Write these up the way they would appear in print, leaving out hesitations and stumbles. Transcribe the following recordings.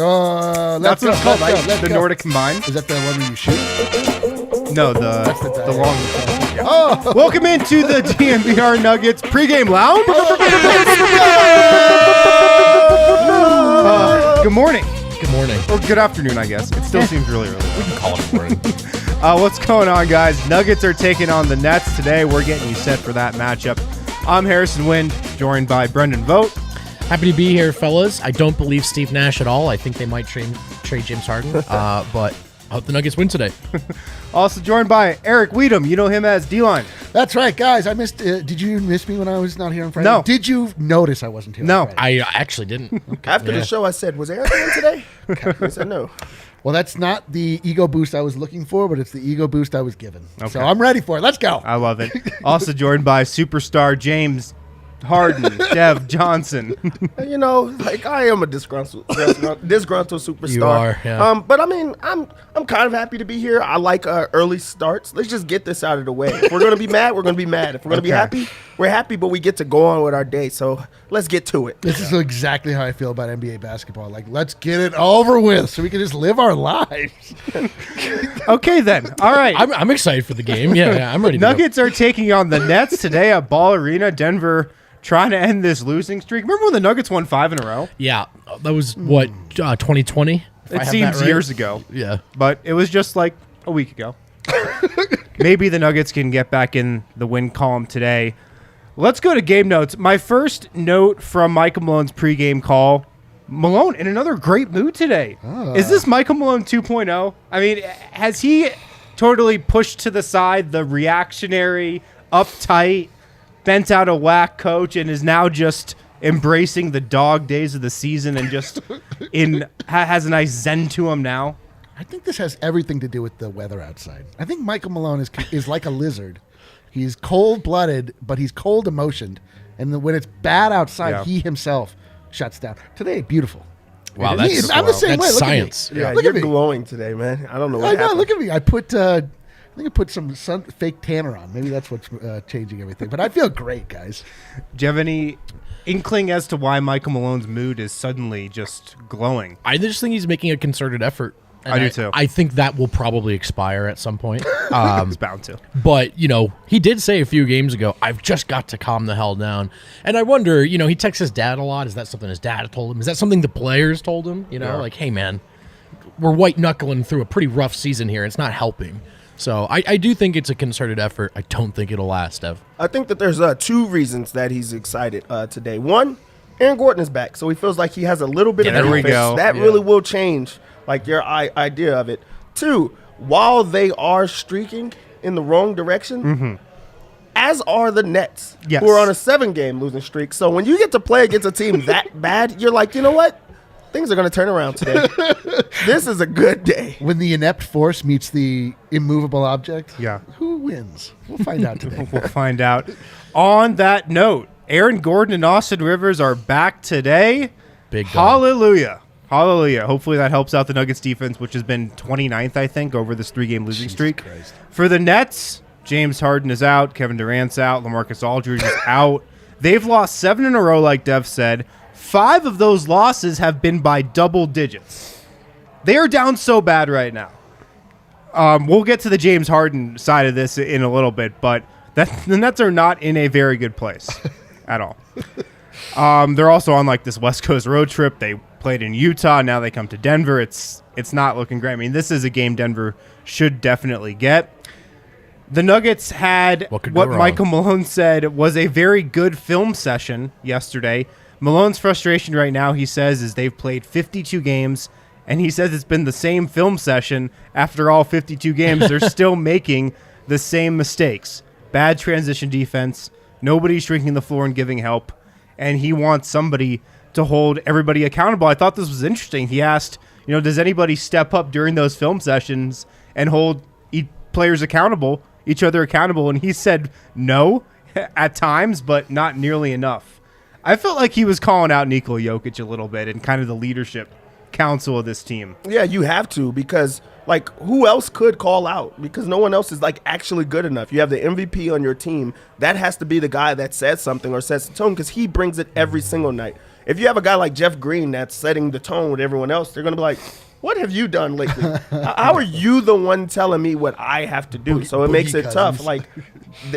That's what it's called, right? The Nordic Combine. Is that the one where you shoot? No, the long. Oh, welcome into the DNVR Nuggets pregame lounge. Good morning. Good morning. Or good afternoon, I guess. It still seems really early. We can call it morning. What's going on, guys? Nuggets are taking on the Nets today. We're getting you set for that matchup. I'm Harrison Wind, joined by Brendan Vogt. Happy to be here, fellas. I don't believe Steve Nash at all. I think they might trade James Harden, but I hope the Nuggets win today. Also joined by Eric Weedham. You know him as D-Line. That's right, guys. I missed. Did you miss me when I was not here on Friday? No. Did you notice I wasn't here? No. on Friday? I actually didn't. Okay. After the show, I said, was Eric in today? I said no. Well, that's not the ego boost I was looking for, but it's the ego boost I was given. Okay. So I'm ready for it. Let's go. I love it. Also joined by superstar James Harden, Dev Johnson. You know, like I am a disgruntled superstar. You are, yeah. But I mean, I'm kind of happy to be here. I like early starts. Let's just get this out of the way. If we're gonna be mad, we're gonna be mad. If we're gonna be happy, we're happy. But we get to go on with our day. So let's get to it. This is exactly how I feel about NBA basketball. Like, let's get it over with so we can just live our lives. Okay, then. All right. I'm excited for the game. Yeah, I'm ready to Nuggets are taking on the Nets today at Ball Arena. Denver trying to end this losing streak. Remember when the Nuggets won 5 in a row? Yeah, that was, 2020? It seems years ago. Yeah. But it was just like a week ago. Maybe the Nuggets can get back in the win column today. Let's go to game notes. My first note from Michael Malone's pregame call. Malone in another great mood today. Is this Michael Malone 2.0? I mean, has he totally pushed to the side the reactionary, uptight, bent out of whack coach and is now just embracing the dog days of the season and just has a nice zen to him now? I think this has everything to do with the weather outside. I think Michael Malone is like a lizard. He's cold-blooded, but he's cold-emotioned. And when it's bad outside, he himself shuts down. Today, beautiful. Wow, I'm the same way. Look science. At me. Yeah, Look you're at me. glowing today, man. I don't know what I know. happened. Look at me. I think I put some fake tanner on. Maybe that's what's changing everything. But I feel great, guys. Do you have any inkling as to why Michael Malone's mood is suddenly just glowing? I just think he's making a concerted effort. And I do too. I think that will probably expire at some point. It's bound to. But, he did say a few games ago, I've just got to calm the hell down. And I wonder, he texts his dad a lot. Is that something his dad told him? Is that something the players told him? Like, hey, man, we're white-knuckling through a pretty rough season here. It's not helping. So I do think it's a concerted effort. I don't think it'll last, Ev. I think that there's 2 reasons that he's excited today. One, Aaron Gordon is back, so he feels like he has a little bit of there we defense. go. That really will change like your idea of it. 2, while they are streaking in the wrong direction, as are the Nets, Yes. who are on a 7-game losing streak. So when you get to play against a team that bad, you're like, you know what? Things are going to turn around today. This is a good day. When the inept force meets the immovable object, Yeah. who wins? We'll find out today. We'll find out. On that note, Aaron Gordon and Austin Rivers are back today. Big dog. Hallelujah. Hallelujah. Hopefully that helps out the Nuggets defense, which has been 29th, I think, over this 3-game losing streak. Christ. For the Nets, James Harden is out. Kevin Durant's out. LaMarcus Aldridge is out. They've lost 7 in a row, like Dev said. 5 of those losses have been by double digits. They are down so bad right now. We'll get to the James Harden side of this in a little bit, but the Nets are not in a very good place at all. They're also on like this West Coast road trip. They played in Utah. Now they come to Denver. It's not looking great. I mean, this is a game Denver should definitely get. The Nuggets had what Michael Malone said was a very good film session yesterday. Malone's frustration right now, he says, is they've played 52 games, and he says it's been the same film session after all 52 games. They're still making the same mistakes. Bad transition defense, nobody shrinking the floor and giving help, and he wants somebody to hold everybody accountable. I thought this was interesting. He asked, does anybody step up during those film sessions and hold players accountable, each other accountable? And he said no at times, but not nearly enough. I felt like he was calling out Nikola Jokic a little bit and kind of the leadership council of this team. Yeah, you have to, because who else could call out? Because no one else is actually good enough. You have the MVP on your team. That has to be the guy that says something or sets the tone, because he brings it every single night. If you have a guy like Jeff Green that's setting the tone with everyone else, they're going to be like, what have you done lately? How are you the one telling me what I have to do? So it makes it tough. Like,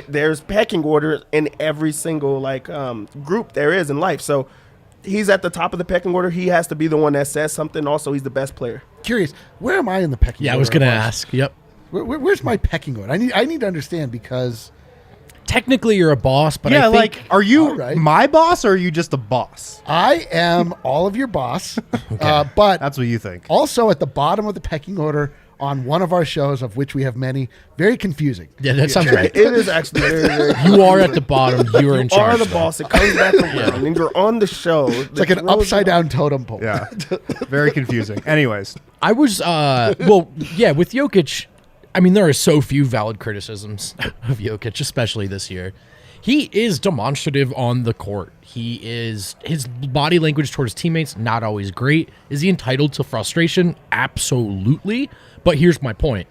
there's pecking order in every single group there is in life. So he's at the top of the pecking order. He has to be the one that says something. Also, he's the best player. Curious, where am I in the pecking order? Yeah, I was going to ask. Yep. Where's my pecking order? I need to understand because technically you're a boss, but yeah, I think are you right. my boss or are you just a boss? I am all of your boss, but That's what you think. also at the bottom of the pecking order on one of our shows, of which we have many, very confusing. yeah, that sounds right. It is actually very, very You are at the bottom. You are in You are charge. the though. boss. It comes back around, and you're on the show. It's like an upside down totem pole. Yeah, very confusing. Anyways, I was, with Jokic, I mean, there are so few valid criticisms of Jokic, especially this year. He is demonstrative on the court. His body language towards teammates, not always great. Is he entitled to frustration? Absolutely. But here's my point.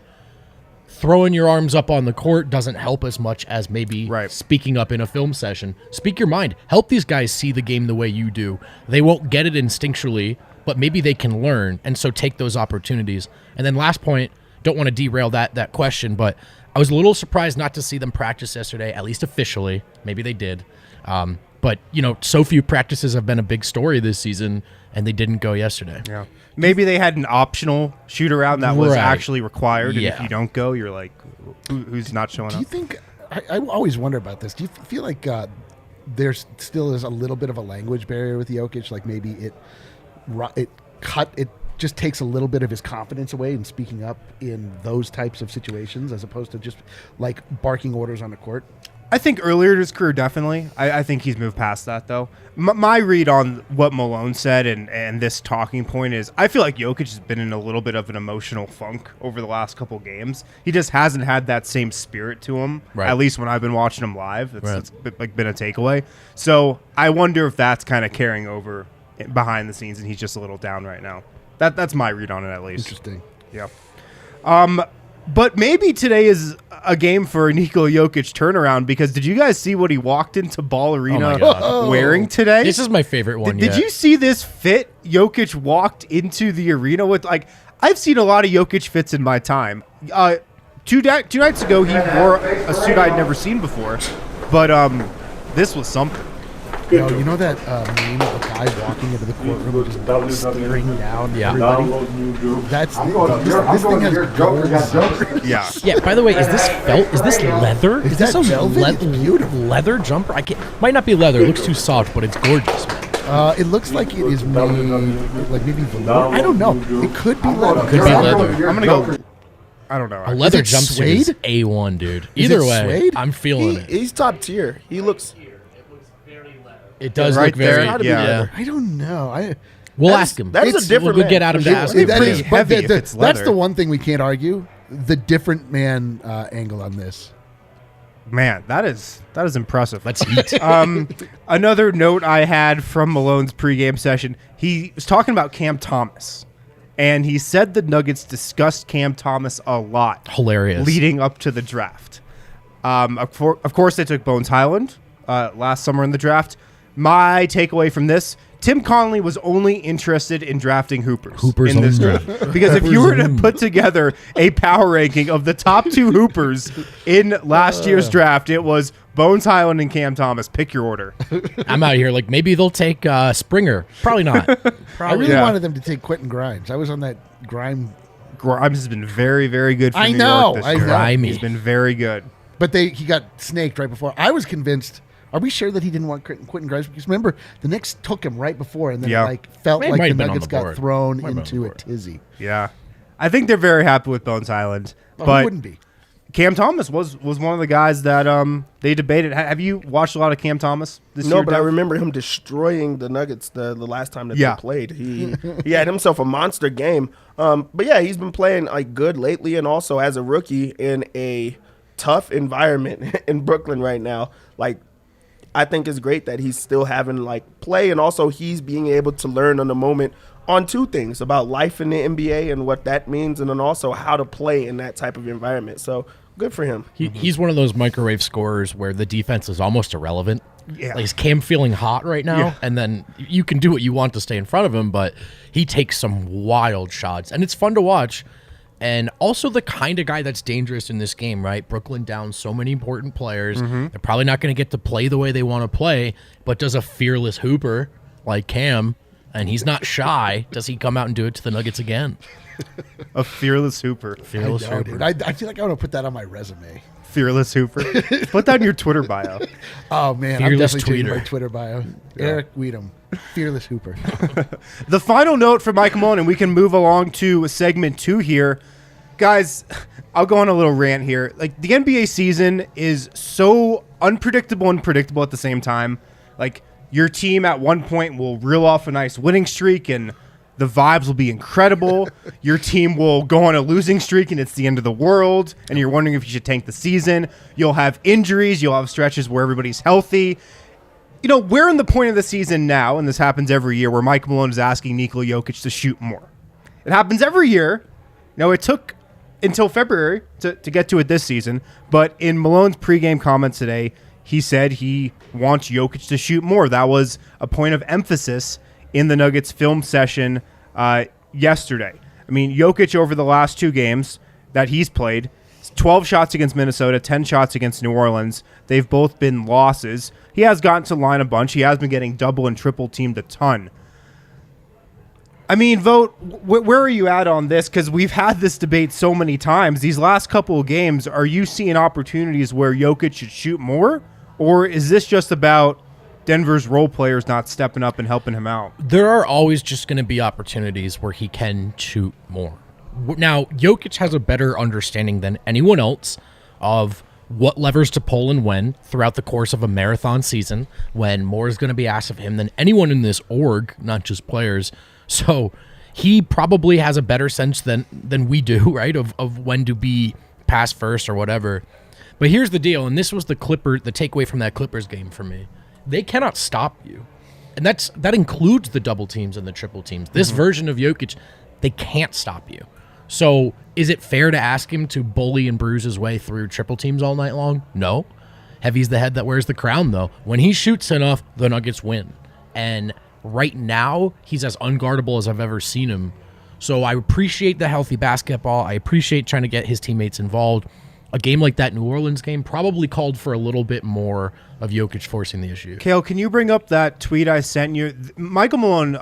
Throwing your arms up on the court doesn't help as much as maybe speaking up in a film session. Speak your mind. Help these guys see the game the way you do. They won't get it instinctually, but maybe they can learn, and so take those opportunities. And then last point, don't want to derail that question, but I was a little surprised not to see them practice yesterday, at least officially. Maybe they did. But, so few practices have been a big story this season, and they didn't go yesterday. yeah, maybe they had an optional shoot around that was Right. actually required, and if Yeah. you don't go, you're like, who's not showing Do up? you think? I always wonder about this. Do you feel like there's still is a little bit of a language barrier with Jokic? Like maybe it just takes a little bit of his confidence away in speaking up in those types of situations, as opposed to just like barking orders on the court. I think earlier in his career, definitely. I think he's moved past that, though. My read on what Malone said and this talking point is I feel like Jokic has been in a little bit of an emotional funk over the last couple games. He just hasn't had that same spirit to him, Right. at least when I've been watching him live. It's been a takeaway. So I wonder if that's kind of carrying over behind the scenes and he's just a little down right now. That's my read on it, at least. Interesting. Yeah. But maybe today is a game for a Nikola Jokic turnaround, because did you guys see what he walked into Ball Arena God. wearing today? This is my favorite one Did you see this fit Jokic walked into the arena with? Like, I've seen a lot of Jokic fits in my time. Two nights ago, he wore a suit I'd never seen before, but this was something. You know that meme of a guy walking into the courtroom just staring down everybody? That's this thing has gold. Yeah. Yeah, by the way, is this felt? Is this leather? Is this that a velvet? It's beautiful. leather jumper? Might not be leather. It looks too soft, but it's gorgeous, man. It looks like it is made like maybe velour. I don't know. It could be leather. Could be leather. I'm going to go. I don't know. A leather it jumpsuit suede? is A1, dude. Is Either it way, suede? I'm feeling it. He's top tier. He looks. It does Right look very. there, Yeah. I don't know. We'll That's- ask him. that is a It's- different We'll get man. Adam to ask It- him. that That is is, but heavy if it's that's leather. the one thing we can't argue. The different man angle on this. Man, that is impressive. Let's eat. Another note I had from Malone's pregame session, he was talking about Cam Thomas, and he said the Nuggets discussed Cam Thomas a lot Hilarious. leading up to the draft. Of course, they took Bones Highland last summer in the draft. My takeaway from this, Tim Connelly was only interested in drafting hoopers in this only. draft. Because if you were to put together a power ranking of the top two hoopers in last year's draft, it was Bones Highland and Cam Thomas. Pick your order. I'm out here like maybe they'll take Springer. Probably not. I really Yeah. wanted them to take Quentin Grimes. I was on that Grimes, Grimes has been very, very good for I New know, York this I year. know. Grimy. He's been very good. but he got snaked right before. I was convinced. Are we sure that he didn't want Quentin Grimes? Because remember, the Knicks took him right before, and then Yeah. it felt Might like the have been on Nuggets the got board. thrown Might have been on into the a board. tizzy. Yeah. I think they're very happy with Bones Highland. Well, but who wouldn't be? Cam Thomas was one of the guys that they debated. Have you watched a lot of Cam Thomas this year? No, but I Dev? remember him destroying the Nuggets the last time that Yeah. they played. He had himself a monster game. But yeah, he's been playing like good lately, and also as a rookie in a tough environment in Brooklyn right now. Like, I think it's great that he's still having like play, and also he's being able to learn on the moment on two things about life in the NBA and what that means, and then also how to play in that type of environment. So good for him. He's one of those microwave scorers where the defense is almost irrelevant. Yeah. Like, is Cam feeling hot right now? Yeah. And then you can do what you want to stay in front of him, but he takes some wild shots, and it's fun to watch. And also the kind of guy that's dangerous in this game, right? Brooklyn down so many important players. They're probably not going to get to play the way they want to play, but does a fearless hooper like Cam, and he's not shy, does he come out and do it to the Nuggets again? A fearless hooper. Fearless hooper. Dude. I feel like I want to put that on my resume. Fearless hooper. Put that in your Twitter bio. Oh, man. Fearless I'm definitely changing tweeter. my Twitter bio. Eric Weedham, fearless hooper. The final note for Mike Malone, and we can move along to segment 2 here. Guys, I'll go on a little rant here. Like, the NBA season is so unpredictable and predictable at the same time. Like, your team at one point will reel off a nice winning streak and the vibes will be incredible. Your team will go on a losing streak and it's the end of the world and you're wondering if you should tank the season. You'll have injuries. You'll have stretches where everybody's healthy. You know, we're in the point of the season now, and this happens every year, where Mike Malone is asking Nikola Jokic to shoot more. It happens every year. You know, it took until February to get to it this season, but in Malone's pregame comments today, he said he wants Jokic to shoot more. That was a point of emphasis in the Nuggets film session yesterday. I mean, Jokic over the last 2 games that he's played, 12 shots against Minnesota, 10 shots against New Orleans. They've both been losses. He has gotten to the line a bunch. He has been getting double and triple teamed a ton. I mean, Vogt, where are you at on this? Because we've had this debate so many times. These last couple of games, are you seeing opportunities where Jokic should shoot more? Or is this just about Denver's role players not stepping up and helping him out? There are always just going to be opportunities where he can shoot more. Now, Jokic has a better understanding than anyone else of what levers to pull and when throughout the course of a marathon season, when more is going to be asked of him than anyone in this org, not just players. So he probably has a better sense than we do, right, of when to be pass first or whatever. But here's the deal, and this was the takeaway from that Clippers game for me. They cannot stop you. And that includes the double teams and the triple teams. This version of Jokic, they can't stop you. So is it fair to ask him to bully and bruise his way through triple teams all night long? No. Heavy's the head that wears the crown, though. When he shoots enough, the Nuggets win. And right now, he's as unguardable as I've ever seen him. So I appreciate the healthy basketball. I appreciate trying to get his teammates involved. A game like that New Orleans game probably called for a little bit more of Jokic forcing the issue. Kale, can you bring up that tweet I sent you? Michael Malone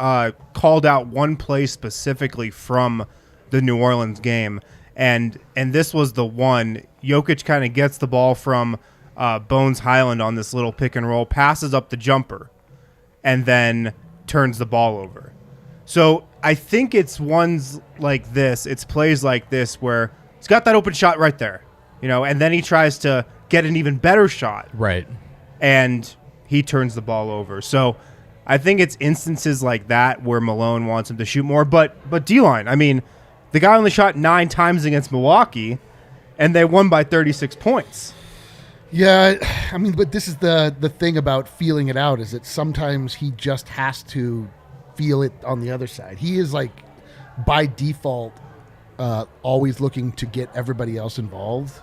called out one play specifically from the New Orleans game, and this was the one. Jokic kind of gets the ball from Bones Highland on this little pick and roll, passes up the jumper, and then turns the ball over. So I think it's ones like this, it's plays like this where he's got that open shot right there. You know, and then he tries to get an even better shot. Right. And he turns the ball over. So I think it's instances like that where Malone wants him to shoot more. But D-line, I mean, the guy only shot 9 times against Milwaukee, and they won by 36 points. Yeah, I mean, but this is the thing about feeling it out, is that sometimes he just has to feel it on the other side. He is, like, by default, always looking to get everybody else involved.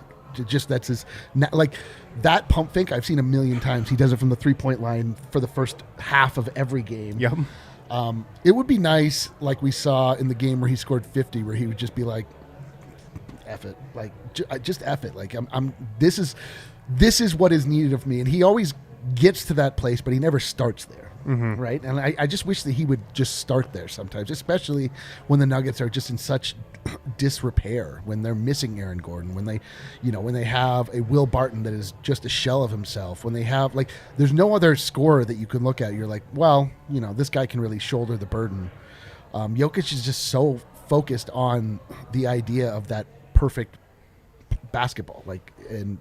That's his, like, that pump fake I've seen a million times. He does it from the 3-point line for the first half of every game. Yep. It would be nice, like we saw in the game where he scored 50, where he would just be like, F it, like, just F it. Like, this is what is needed of me. And he always gets to that place, but he never starts there. Right. And I just wish that he would just start there sometimes, especially when the Nuggets are just in such disrepair, when they're missing Aaron Gordon, when they have a Will Barton that is just a shell of himself, when they have, like, there's no other scorer that you can look at. You're like, well, this guy can really shoulder the burden. Jokic is just so focused on the idea of that perfect basketball. Like, and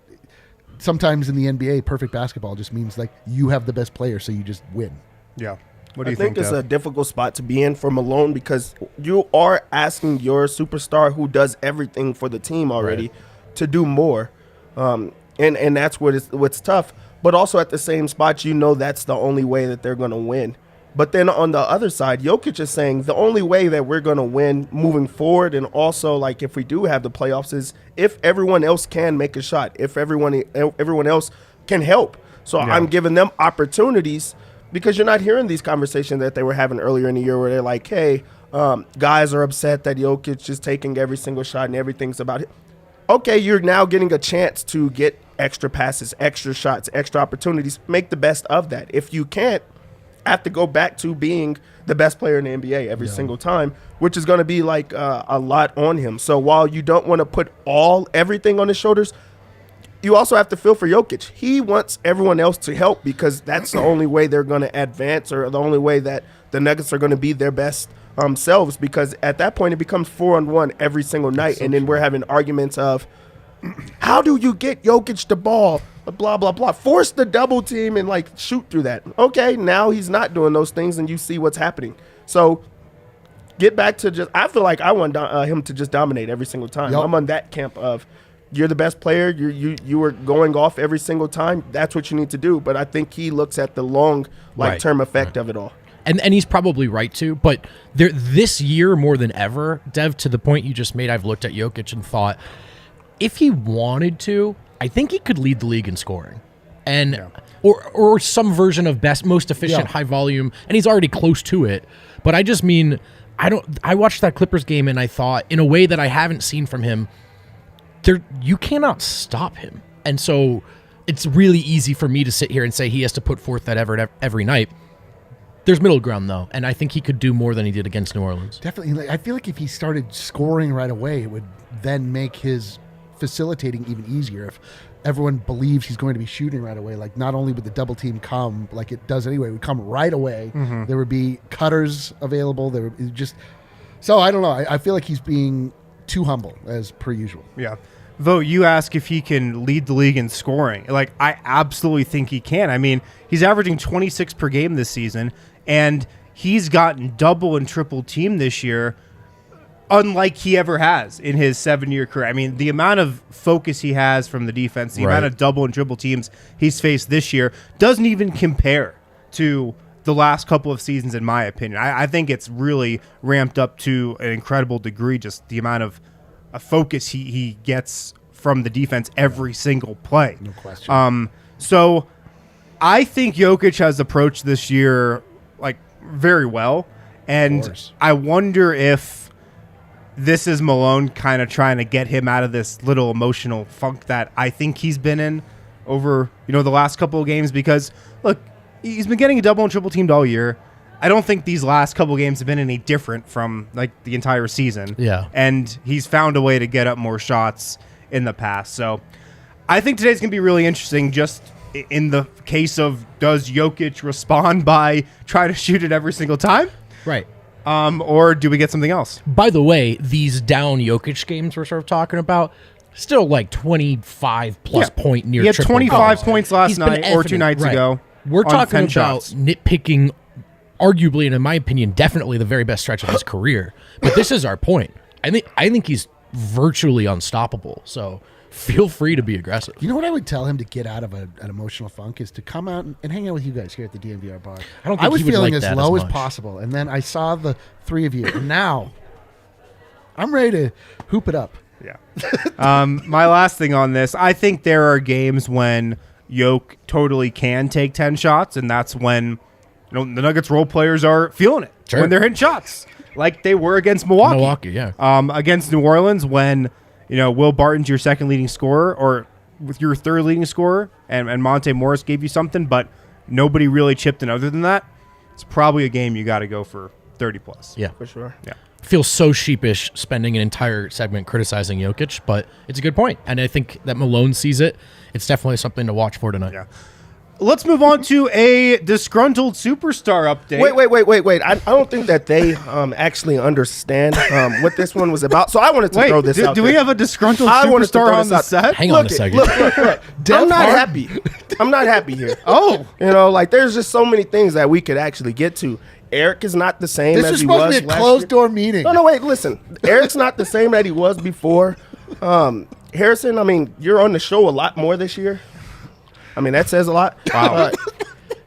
sometimes in the NBA, perfect basketball just means, like, you have the best player, so you just win. Yeah. What do you I think it's Dev? a difficult spot to be in for Malone, because you are asking your superstar who does everything for the team already to do more. And that's what's tough. But also at the same spot, that's the only way that they're going to win. But then on the other side, Jokic is saying the only way that we're going to win moving forward, and also, like, if we do have the playoffs, is if everyone else can make a shot, if everyone else can help. So I'm giving them opportunities because you're not hearing these conversations that they were having earlier in the year where they're like, hey, guys are upset that Jokic is taking every single shot and everything's about it. Okay, you're now getting a chance to get extra passes, extra shots, extra opportunities. Make the best of that. If you can't, have to go back to being the best player in the NBA every single time, which is going to be like a lot on him. So while you don't want to put everything on his shoulders, you also have to feel for Jokic. He wants everyone else to help because that's the only way they're going to advance or the only way that the Nuggets are going to be their best selves, because at that point it becomes 4-on-1 every single night, and then we're having arguments of how do you get Jokic the ball, blah, blah, blah. Force the double team and, like, shoot through that. Okay, now he's not doing those things, and you see what's happening. So get back to just – I feel like I want him to just dominate every single time. Yep. I'm on that camp of you're the best player. You are going off every single time. That's what you need to do. But I think he looks at the long, term effect of it all. And he's probably right to, but this year more than ever, Dev, to the point you just made, I've looked at Jokic and thought – if he wanted to, I think he could lead the league in scoring, and or some version of most efficient, high volume, and he's already close to it. But I just mean, I watched that Clippers game and I thought, in a way that I haven't seen from him, you cannot stop him, and so it's really easy for me to sit here and say he has to put forth that effort every night. There's middle ground, though, and I think he could do more than he did against New Orleans. Definitely. I feel like if he started scoring right away, it would then make his facilitating even easier. If everyone believes he's going to be shooting right away, like, not only would the double team come like it does anyway, it would come right away. There would be cutters available. There would just, so I don't know. I feel like he's being too humble as per usual. Yeah. Vogt, you ask if he can lead the league in scoring. Like, I absolutely think he can. I mean, he's averaging 26 per game this season, and he's gotten double and triple team this year, unlike he ever has in his 7-year career. I mean, the amount of focus he has from the defense, the amount of double and triple teams he's faced this year doesn't even compare to the last couple of seasons, in my opinion. I think it's really ramped up to an incredible degree, just the amount of focus he gets from the defense every single play. No question. So I think Jokic has approached this year, like, very well, and I wonder if this is Malone kind of trying to get him out of this little emotional funk that I think he's been in over, the last couple of games, because, look, he's been getting a double and triple teamed all year. I don't think these last couple of games have been any different from, like, the entire season. Yeah. And he's found a way to get up more shots in the past. So I think today's going to be really interesting, just in the case of, does Jokic respond by trying to shoot it every single time? Right. Or do we get something else? By the way, these down Jokic games we're sort of talking about, still like 25-plus point near triple. He had 25 doubles. points last night or 2 nights ago. We're talking about shots. Nitpicking, arguably, and in my opinion, definitely the very best stretch of his career. But this is our point. I think he's virtually unstoppable. So feel free to be aggressive. You know what I would tell him to get out of an emotional funk is to come out and hang out with you guys here at the DNVR Bar. I was feeling as low as possible, and then I saw the three of you, and now I'm ready to hoop it up. Yeah. My last thing on this, I think there are games when Jokic totally can take 10 shots, and that's when the Nuggets role players are feeling it. Sure. When they're hitting shots, like they were against Milwaukee. Against New Orleans, when Will Barton's your second leading scorer, or with your third leading scorer, and Monte Morris gave you something, but nobody really chipped in other than that, it's probably a game you got to go for 30-plus. Yeah. For sure. Yeah. Feel so sheepish spending an entire segment criticizing Jokic, but it's a good point. And I think that Malone sees it. It's definitely something to watch for tonight. Yeah. Let's move on to a disgruntled superstar update. Wait. I don't think that they actually understand what this one was about. So I wanted to throw this out. Do we have a disgruntled superstar on the set? Hang on a second. Look. I'm not happy. I'm not happy here. Oh. There's just so many things that we could actually get to. Eric is not the same as he was last year. This is supposed to be a closed-door meeting. No, wait, listen. Eric's not the same that he was before. Harrison, you're on the show a lot more this year. That says a lot. Wow.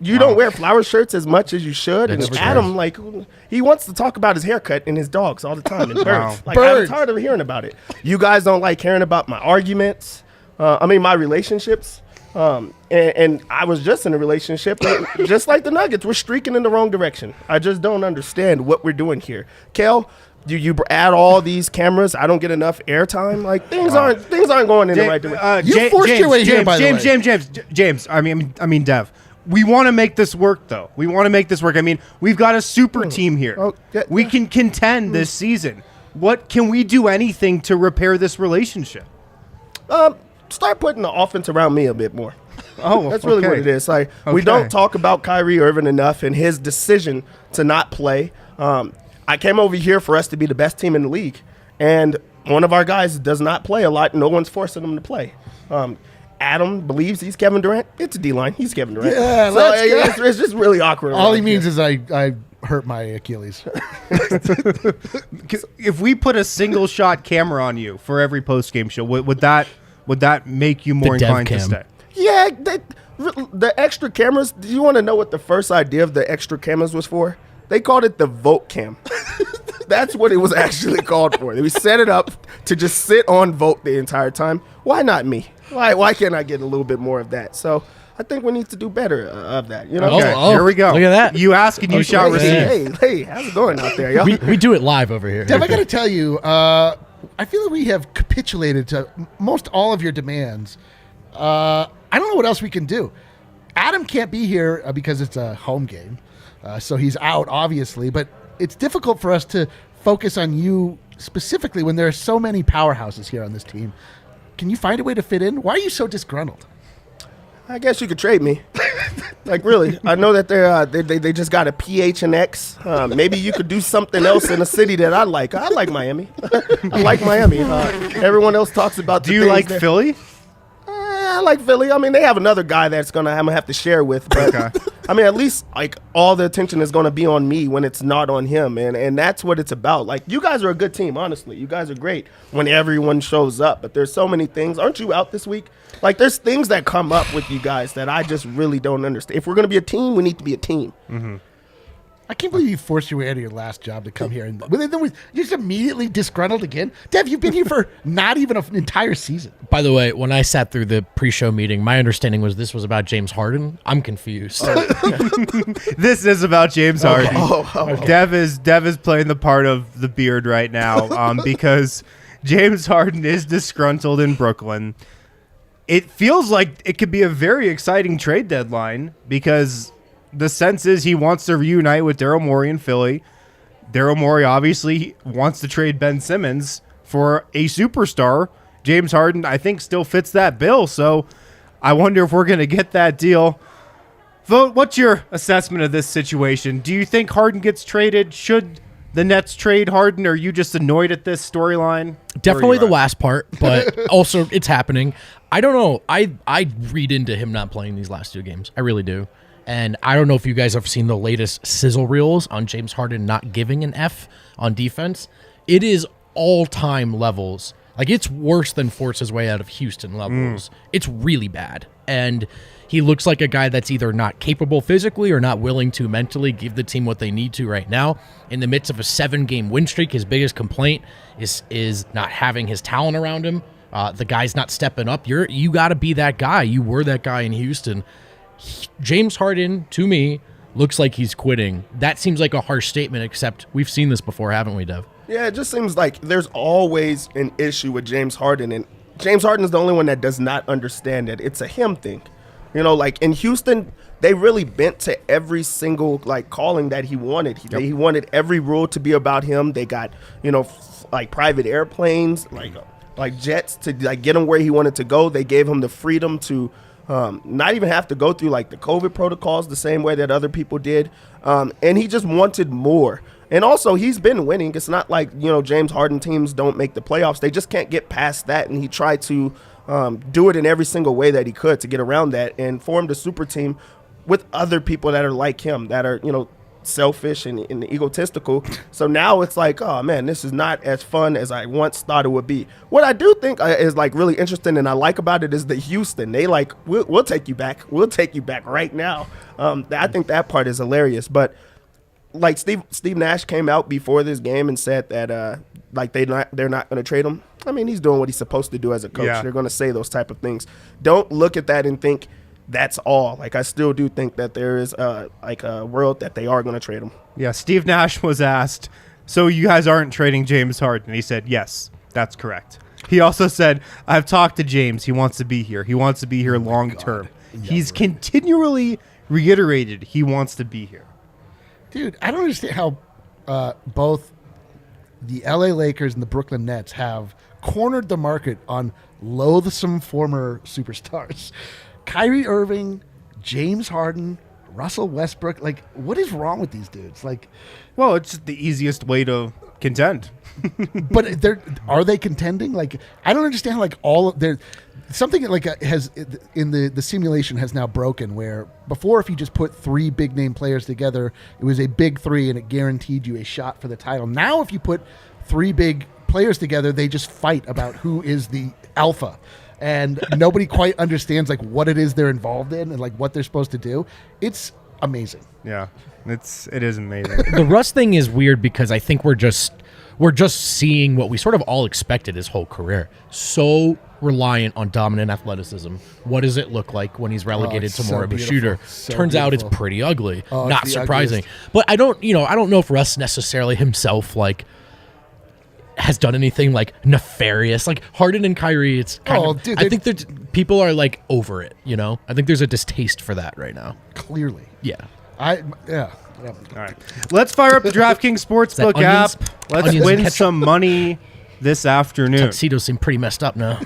You don't wear flower shirts as much as you should. That's and Adam, he wants to talk about his haircut and his dogs all the time and birds. Wow. I'm tired of hearing about it. You guys don't like hearing about my arguments. My relationships. And I was just in a relationship, just like the Nuggets. We're streaking in the wrong direction. I just don't understand what we're doing here. Kel, you add all these cameras. I don't get enough airtime. Like things aren't going in the right direction. You forced your way here, by the way. James. I mean, Dev. We want to make this work, though. We want to make this work. I mean, we've got a super team here. We can contend this season. What can we do anything to repair this relationship? Start putting the offense around me a bit more. Oh, that's really what it is. Like we don't talk about Kyrie Irving enough and his decision to not play. I came over here for us to be the best team in the league, and one of our guys does not play a lot. No one's forcing him to play. Adam believes he's Kevin Durant. It's a D-line. He's Kevin Durant. Yeah, so it's just really awkward. All he means is I hurt my Achilles. If we put a single shot camera on you for every post game show, would that make you more inclined to stay? Yeah, the extra cameras. Do you want to know what the first idea of the extra cameras was for? They called it the Vogt cam. That's what it was actually called for. We set it up to just sit on Vogt the entire time. Why not me? Why can't I get a little bit more of that? So I think we need to do better of that. You know? Okay, here we go. Look at that. You ask and you shall receive. Hey, how's it going out there, y'all? We do it live over here. Dev, I got to tell you, I feel that we have capitulated to most all of your demands. I don't know what else we can do. Adam can't be here because it's a home game, so he's out, obviously. But it's difficult for us to focus on you specifically when there are so many powerhouses here on this team. Can you find a way to fit in? Why are you so disgruntled? I guess you could trade me. Like, really. I know that they just got a PH and X. Maybe you could do something else in a city that I like. I like Miami. I like Miami. Everyone else talks about Do you like Philly? I like Philly. I mean, they have another guy that's I'm gonna have to share with. But I mean, at least like all the attention is gonna be on me when it's not on him, and that's what it's about. Like, you guys are a good team, honestly. You guys are great when everyone shows up. But there's so many things. Aren't you out this week? Like, there's things that come up with you guys that I just really don't understand. If we're gonna be a team, we need to be a team. Mm-hmm. I can't believe you forced your way out of your last job to come here. And you just immediately disgruntled again. Dev, you've been here for not even an entire season. By the way, when I sat through the pre-show meeting, my understanding was this was about James Harden. I'm confused. This is about James Harden. Okay. Dev is playing the part of the beard right now because James Harden is disgruntled in Brooklyn. It feels like it could be a very exciting trade deadline because the sense is he wants to reunite with Daryl Morey in Philly. Daryl Morey obviously wants to trade Ben Simmons for a superstar. James Harden, I think, still fits that bill. So I wonder if we're going to get that deal. Vogt, what's your assessment of this situation? Do you think Harden gets traded? Should the Nets trade Harden? Or are you just annoyed at this storyline? Definitely the last part, but also it's happening. I don't know. I read into him not playing these last two games. I really do. And I don't know if you guys have seen the latest sizzle reels on James Harden not giving an F on defense. It is all-time levels. Like, it's worse than force his way out of Houston levels. It's really bad. And he looks like a guy that's either not capable physically or not willing to mentally give the team what they need to right now. In the midst of a 7-game win streak, his biggest complaint is not having his talent around him. The guy's not stepping up. You got to be that guy. You were that guy in Houston. James Harden, to me, looks like he's quitting. That seems like a harsh statement, except we've seen this before, haven't we, Dev? Yeah, it just seems like there's always an issue with James Harden, and James Harden is the only one that does not understand it. It's a him thing. You know, like in Houston, they really bent to every single like calling that he wanted. He wanted every rule to be about him. They got, like private airplanes, like jets to like get him where he wanted to go. They gave him the freedom to not even have to go through like the COVID protocols the same way that other people did. And he just wanted more. And also, he's been winning. It's not like, James Harden teams don't make the playoffs. They just can't get past that. And he tried to do it in every single way that he could to get around that and formed a super team with other people that are like him, that are, selfish and egotistical. So now it's like, oh man, this is not as fun as I once thought it would be. What I do think is like really interesting and I like about it is the Houston. They like, we'll take you back. We'll take you back right now. I think that part is hilarious. But like Steve Nash came out before this game and said that like they're not going to trade him. I mean, he's doing what he's supposed to do as a coach. Yeah. They're going to say those type of things. Don't look at that and think that's all. Like, I still do think that there is like a world that they are going to trade him. Yeah, Steve Nash was asked, so you guys aren't trading James Harden? He said, yes, that's correct. He also said, I've talked to James. He wants to be here. He wants to be here long term. He's continually reiterated he wants to be here. Dude, I don't understand how both the LA Lakers and the Brooklyn Nets have cornered the market on loathsome former superstars. Kyrie Irving, James Harden, Russell Westbrook. Like, what is wrong with these dudes? Like, well, it's the easiest way to contend. But are they contending? Like, I don't understand. Like, all there, something like has in the simulation has now broken. Where before, if you just put 3 big name players together, it was a big 3 and it guaranteed you a shot for the title. Now, if you put 3 big players together, they just fight about who is the alpha. And nobody quite understands like what it is they're involved in and like what they're supposed to do. It's amazing. Yeah, it is amazing. The Russ thing is weird because I think we're just seeing what we sort of all expected his whole career. So reliant on dominant athleticism. What does it look like when he's relegated to so more of a beautiful. shooter? So Turns out it's beautiful. pretty ugly. Oh, Not it's the surprising. ugliest. But I don't know if Russ necessarily himself like has done anything like nefarious. Like Harden and Kyrie, it's kind of. Dude, I think that people are like over it. You know, I think there's a distaste for that right now. Clearly. Yeah. Yeah. All right, let's fire up the DraftKings Sportsbook onions? app. Let's Onions and win ketchup? some money this afternoon. Tuxedos seem pretty messed up now.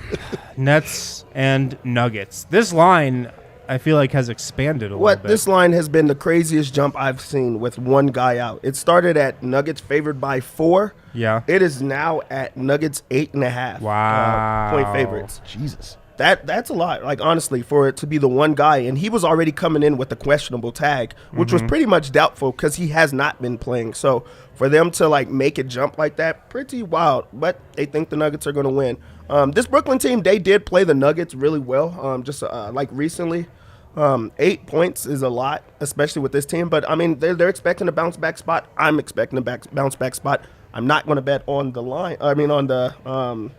Nets and Nuggets. This line, I feel like, has expanded a little bit. This line has been the craziest jump I've seen with one guy out. It started at Nuggets favored by 4. Yeah. It is now at Nuggets 8.5. Wow. Point favorites. Jesus. That's a lot, like, honestly, for it to be the one guy. And he was already coming in with a questionable tag, which was pretty much doubtful because he has not been playing. So for them to, like, make it jump like that, pretty wild. But they think the Nuggets are going to win. This Brooklyn team, they did play the Nuggets really well, like recently. 8 points is a lot, especially with this team. But, I mean, they're expecting a bounce-back spot. I'm expecting a bounce-back spot. I'm not going to bet on the line. I mean, on the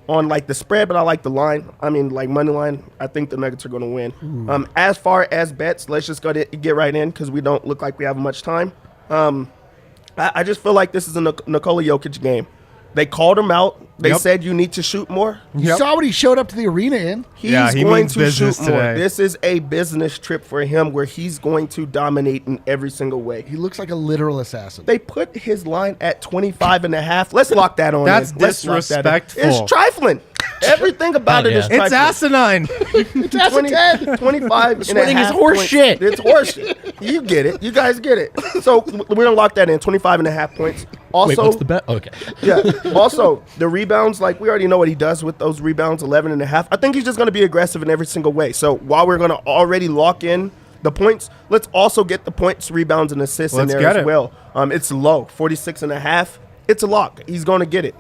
on like the spread, but I like the line. I mean, like money line. I think the Nuggets are going to win. As far as bets, let's just get right in because we don't look like we have much time. I just feel like this is a Nikola Jokic game. They called him out. They said you need to shoot more. You saw what he showed up to the arena in. He's he going means to business shoot more. today. This is a business trip for him where he's going to dominate in every single way. He looks like a literal assassin. They put his line at 25.5. Let's lock that on. That's in. Let's lock that in. disrespectful. It's trifling. Everything about it is Yeah. trifling. It's asinine. It's asinine. 25 and a winning is half horse points. shit. It's horse shit. You get it. You guys get it. So we're going to lock that in. 25.5 points. Also, Wait, what's the bet? Okay. yeah. Also, the rebounds, like we already know what he does with those rebounds, 11.5. I think he's just going to be aggressive in every single way. So while we're going to already lock in the points, let's also get the points, rebounds, and assists in Let's there get as it. well. It's low, 46.5. It's a lock. He's going to get it.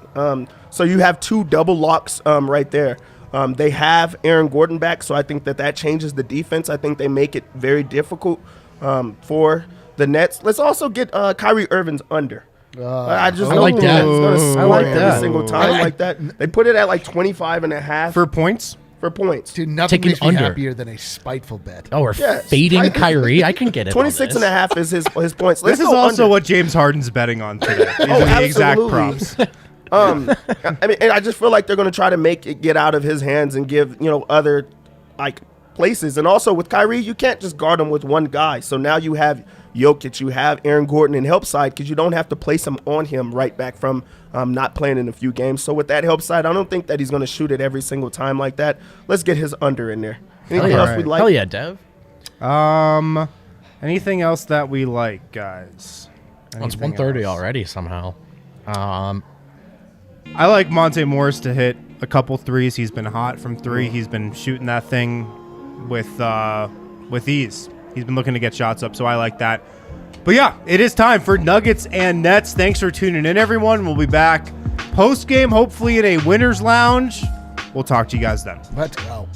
So you have 2 double locks right there. They have Aaron Gordon back, so I think that changes the defense. I think they make it very difficult for the Nets. Let's also get Kyrie Irving's under. I just I don't like think that. he's going to I score like every that. single time like that. They put it at like 25.5 For points? for points. Dude, nothing Taking makes me under. happier than a spiteful bet. Oh, we're Yeah, fading it's- Kyrie. I can get it. 26.5 is his points. This Let's is go also under. what James Harden's betting on today. These are the exact absolutely. props. I mean, and I just feel like they're going to try to make it get out of his hands and give, other like places. And also with Kyrie, you can't just guard him with one guy. So now you have Jokic, you have Aaron Gordon in help side because you don't have to place him on him right back from not playing in a few games. So with that help side, I don't think that he's going to shoot it every single time like that. Let's get his under in there. Anything else we like? Hell yeah, Dev. Anything else that we like, guys? Well, it's Anything 1:30 else? already somehow. I like Monte Morris to hit a couple threes. He's been hot from 3. He's been shooting that thing with ease. He's been looking to get shots up, so I like that. But yeah, it is time for Nuggets and Nets. Thanks for tuning in, everyone. We'll be back post-game, hopefully in a winner's lounge. We'll talk to you guys then. Let's go.